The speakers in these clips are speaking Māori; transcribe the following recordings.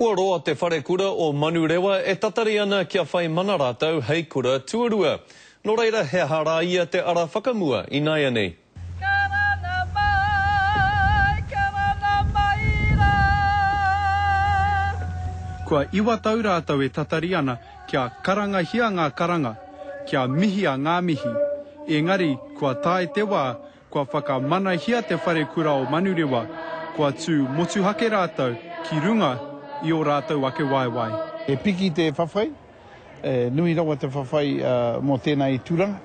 Kua roa te whare kura o Manurewa e tatari ana kia whai mana rātou hei kura tuarua. Nō reira he hara ia te ara whakamua I nai anei. Kua iwa tau rātou e tatari ana kia karanga hia ngā karanga, kia mihia ngā mihi. Engari, kua tae te wā, kua whakamana hia te whare kura o Manurewa, kua tū motu hake rātou ki runga I o rātou ake waiwai. E piki te whawhai, nui rawa te whawhai mō tēnei tūranga.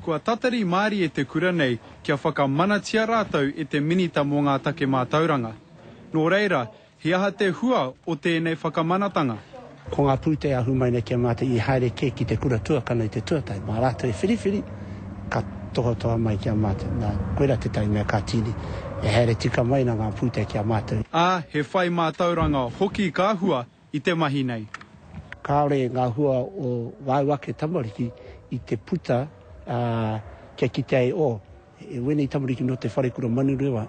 Kua tatari Māori e te kura nei kia whakamanatia rātou e te minita mō ngā take mātauranga. Nō reira, he aha te hua o tēnei whakamanatanga. Ko ngā pūtei ahu mai nei kia mātai I haere ke ki te kura tuakana I te tuatai. Mā rātou e whiriwhiri, ka tohotoa mai kia mātai. Nā koera te tai mea ka tini. E haere tika mai na ngā pūtei kia mātai. He whai mātauranga hoki ka hua I te mahi nei. Kāore ngā hua o Waiwake Tamariki I te puta kia ki te o. E wene I Tamariki no te whare kura Manurewa.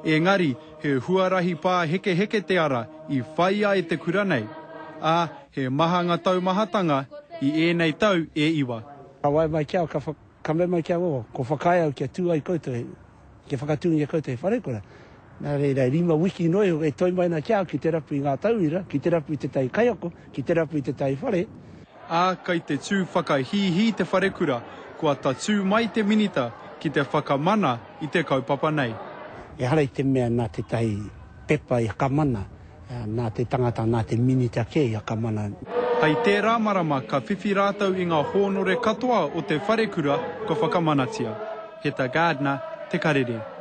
Engari, he huarahi pā heke heke te ara I whaia e te kura nei. He mahanga tau mahatanga I ēnei tau e iwa. Ka wai mai kia, ka me mai kia o. Ko whakaia kia tū ai koutou, kia whakatūngia koutou he whare kura. Nā reira, rima wiki noi e toi mai na kia ki te rapu I ngā tauira, ki te rapu I te tai kaioko, ki te rapu I te tai whare. Kai te tū whakahihi te whare kura, kua ta tū mai te minita ki te whakamana I te kaupapa nei. E hara I te mea nā te tai pepa I hakamana, nā te tangata, nā te minita ke I hakamana. Hei tērā marama ka whiwhi rātou I ngā hōnore katoa o te whare kura ko whakamanatia. He tā Gardner, te karere.